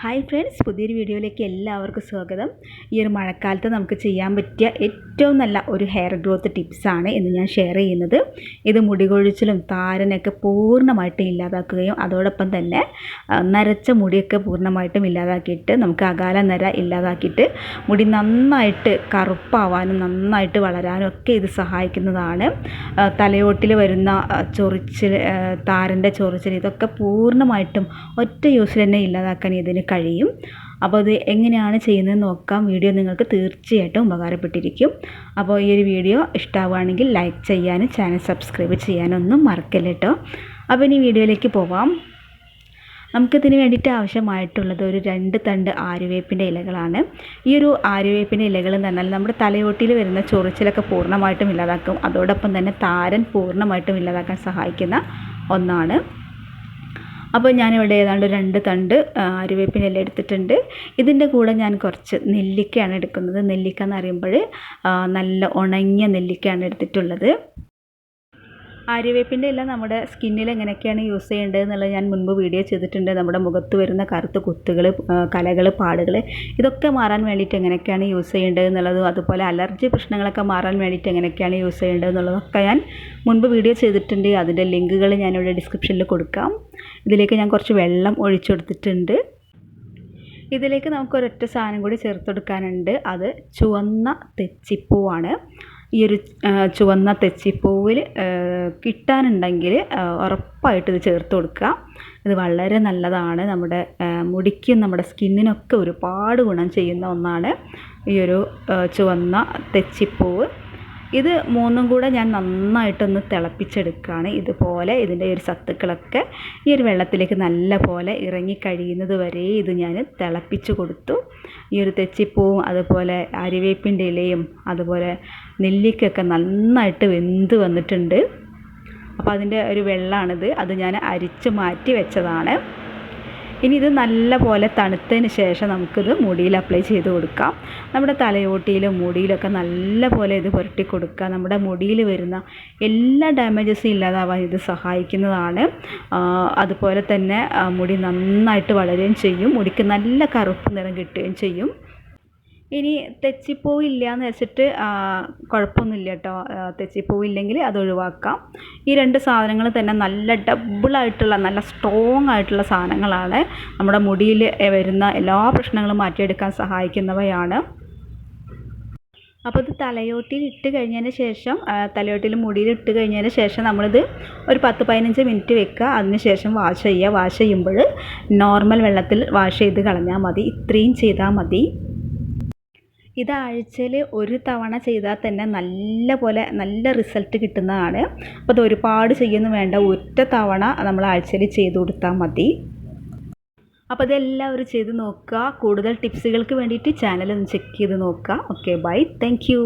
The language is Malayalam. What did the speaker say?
ഹായ് ഫ്രണ്ട്സ്, പുതിയൊരു വീഡിയോയിലേക്ക് എല്ലാവർക്കും സ്വാഗതം. ഈ ഒരു മഴക്കാലത്ത് നമുക്ക് ചെയ്യാൻ പറ്റിയ ഏറ്റവും നല്ല ഒരു ഹെയർ ഗ്രോത്ത് ടിപ്സാണ് ഇന്ന് ഞാൻ ഷെയർ ചെയ്യുന്നത്. ഇത് മുടി കൊഴിച്ചിലും താരനൊക്കെ പൂർണ്ണമായിട്ടും ഇല്ലാതാക്കുകയും അതോടൊപ്പം തന്നെ നരച്ച മുടിയൊക്കെ പൂർണ്ണമായിട്ടും ഇല്ലാതാക്കിയിട്ട് നമുക്ക് അകാല നര ഇല്ലാതാക്കിയിട്ട് മുടി നന്നായിട്ട് കറുപ്പാവാനും നന്നായിട്ട് വളരാനും ഒക്കെ ഇത് സഹായിക്കുന്നതാണ്. തലയോട്ടിൽ വരുന്ന ചൊറിച്ചിൽ, താരൻ്റെ ചൊറിച്ചിൽ, ഇതൊക്കെ പൂർണ്ണമായിട്ടും ഒറ്റ യൂസിൽ തന്നെ ഇല്ലാതാക്കാൻ ഇതിന് കഴിയും. അപ്പോൾ അത് എങ്ങനെയാണ് ചെയ്യുന്നതെന്ന് നോക്കാം. വീഡിയോ നിങ്ങൾക്ക് തീർച്ചയായിട്ടും ഉപകാരപ്പെട്ടിരിക്കും. അപ്പോൾ ഈ ഒരു വീഡിയോ ഇഷ്ടമാവുകയാണെങ്കിൽ ലൈക്ക് ചെയ്യാനും ചാനൽ സബ്സ്ക്രൈബ് ചെയ്യാനൊന്നും മറക്കല്ല കേട്ടോ. അപ്പോൾ ഇനി വീഡിയോയിലേക്ക് പോവാം. നമുക്കിതിന് വേണ്ടിയിട്ട് ആവശ്യമായിട്ടുള്ളത് ഒരു 2 തണ്ട് ആര്യവേപ്പിൻ്റെ ഇലകളാണ്. ഈ ഒരു ആര്യവേപ്പിൻ്റെ ഇലകൾ എന്ന് പറഞ്ഞാൽ നമ്മുടെ തലയോട്ടിയിൽ വരുന്ന ചൊറിച്ചിലൊക്കെ പൂർണ്ണമായിട്ടും ഇല്ലാതാക്കും. അതോടൊപ്പം തന്നെ താരൻ പൂർണ്ണമായിട്ടും ഇല്ലാതാക്കാൻ സഹായിക്കുന്ന ഒന്നാണ്. അപ്പോൾ ഞാനിവിടെ ഏതാണ്ട് 2 തണ്ട് ആര്യവേപ്പിൻ്റെ ഇല എടുത്തിട്ടുണ്ട്. ഇതിൻ്റെ കൂടെ ഞാൻ കുറച്ച് നെല്ലിക്കയാണ് എടുക്കുന്നത്. നെല്ലിക്ക എന്ന് പറയുമ്പോൾ നല്ല ഉണങ്ങിയ നെല്ലിക്കയാണ് എടുത്തിട്ടുള്ളത്. ആര്യവേപ്പിൻ്റെ ഇല നമ്മുടെ സ്കിന്നിൽ എങ്ങനെയൊക്കെയാണ് യൂസ് ചെയ്യേണ്ടത് എന്നുള്ളത് ഞാൻ മുൻപ് വീഡിയോ ചെയ്തിട്ടുണ്ട്. നമ്മുടെ മുഖത്ത് വരുന്ന കറുത്ത കുത്തുകൾ, കലകൾ, പാടുകൾ, ഇതൊക്കെ മാറാൻ വേണ്ടിയിട്ട് എങ്ങനെയൊക്കെയാണ് യൂസ് ചെയ്യേണ്ടത് എന്നുള്ളതും അതുപോലെ അലർജി പ്രശ്നങ്ങളൊക്കെ മാറാൻ വേണ്ടിയിട്ട് എങ്ങനെയൊക്കെയാണ് യൂസ് ചെയ്യേണ്ടത് എന്നുള്ളതൊക്കെ ഞാൻ മുൻപ് വീഡിയോ ചെയ്തിട്ടുണ്ട്. അതിൻ്റെ ലിങ്കുകൾ ഞാനിവിടെ ഡിസ്ക്രിപ്ഷനിൽ കൊടുക്കാം. ഇതിലേക്ക് ഞാൻ കുറച്ച് വെള്ളം ഒഴിച്ചു കൊടുത്തിട്ടുണ്ട്. ഇതിലേക്ക് നമുക്ക് ഒരൊറ്റ സാധനം കൂടി ചേർത്ത് കൊടുക്കാനുണ്ട്. അത് ചുവന്ന തെച്ചിപ്പൂവാണ്. ഈ ഒരു ചുവന്ന തെച്ചിപ്പൂവിൽ കിട്ടാനുണ്ടെങ്കിൽ ഉറപ്പായിട്ട് ഇത് ചേർത്ത് കൊടുക്കുക. ഇത് വളരെ നല്ലതാണ്. നമ്മുടെ മുടിക്കും നമ്മുടെ സ്കിന്നിനൊക്കെ ഒരുപാട് ഗുണം ചെയ്യുന്ന ഒന്നാണ് ഈ ഒരു ചുവന്ന തെച്ചിപ്പൂവ്. ഇത് 3ഉം കൂടെ ഞാൻ നന്നായിട്ടൊന്ന് തിളപ്പിച്ചെടുക്കുകയാണ്. ഇതുപോലെ ഇതിൻ്റെ ഒരു സത്തുക്കളൊക്കെ ഈ ഒരു വെള്ളത്തിലേക്ക് നല്ല പോലെ ഇറങ്ങി കഴിയുന്നത് വരെ ഇത് ഞാൻ തിളപ്പിച്ച് കൊടുത്തു. ഈ ഒരു തെച്ചിപ്പൂവും അതുപോലെ ആര്യവേപ്പിൻ്റെ ഇലയും അതുപോലെ നെല്ലിക്കയൊക്കെ നന്നായിട്ട് വെന്ത് വന്നിട്ടുണ്ട്. അപ്പോൾ അതിൻ്റെ ഒരു വെള്ളമാണിത്. അത് ഞാൻ അരിച്ച് മാറ്റി വെച്ചതാണ്. ഇനി ഇത് നല്ല പോലെ തണുത്തതിന് ശേഷം നമുക്കിത് മുടിയിൽ അപ്ലൈ ചെയ്ത് കൊടുക്കാം. നമ്മുടെ തലയോട്ടിയിലും മുടിയിലൊക്കെ നല്ല പോലെ ഇത് പുരട്ടി കൊടുക്കുക. നമ്മുടെ മുടിയിൽ വരുന്ന എല്ലാ ഡാമേജസും ഇല്ലാതാവാൻ ഇത് സഹായിക്കുന്നതാണ്. അതുപോലെ തന്നെ മുടി നന്നായിട്ട് വളരുകയും ചെയ്യും. മുടിക്ക് നല്ല കറുപ്പ് നിറം കിട്ടുകയും ചെയ്യും. ഇനി തെച്ചിപ്പൂവ് ഇല്ല എന്ന് വെച്ചിട്ട് കുഴപ്പമൊന്നുമില്ല കേട്ടോ. തെച്ചിപ്പൂവ് ഇല്ലെങ്കിൽ അത് ഒഴിവാക്കാം. ഈ 2 സാധനങ്ങൾ തന്നെ നല്ല ഡബിളായിട്ടുള്ള നല്ല സ്ട്രോങ് ആയിട്ടുള്ള സാധനങ്ങളാണ്. നമ്മുടെ മുടിയിൽ വരുന്ന എല്ലാ പ്രശ്നങ്ങളും മാറ്റിയെടുക്കാൻ സഹായിക്കുന്നവയാണ്. അപ്പോൾ ഇത് തലയോട്ടിയിൽ ഇട്ട് കഴിഞ്ഞതിന് ശേഷം, തലയോട്ടിയിൽ മുടിയിൽ ഇട്ട് കഴിഞ്ഞതിന് ശേഷം നമ്മളിത് ഒരു 10-15 മിനിറ്റ് വെക്കുക. അതിന് ശേഷം വാഷ് ചെയ്യുക. വാഷ് ചെയ്യുമ്പോൾ നോർമൽ വെള്ളത്തിൽ വാഷ് ചെയ്ത് കളഞ്ഞാൽ മതി. ഇത്രയും ചെയ്താൽ മതി. ഇത് ആഴ്ചയിൽ 1 തവണ ചെയ്താൽ തന്നെ നല്ല റിസൾട്ട് കിട്ടുന്നതാണ്. അപ്പോൾ അത് ഒരുപാട് ചെയ്യുന്നു വേണ്ട, ഒറ്റ തവണ നമ്മൾ ആഴ്ചയിൽ ചെയ്ത് കൊടുത്താൽ മതി. അപ്പോൾ ഇതെല്ലാവരും ചെയ്ത് നോക്കുക. കൂടുതൽ ടിപ്സുകൾക്ക് വേണ്ടിയിട്ട് ചാനൽ ഒന്ന് ചെക്ക് ചെയ്ത് നോക്കുക. Okay, bye, thank U.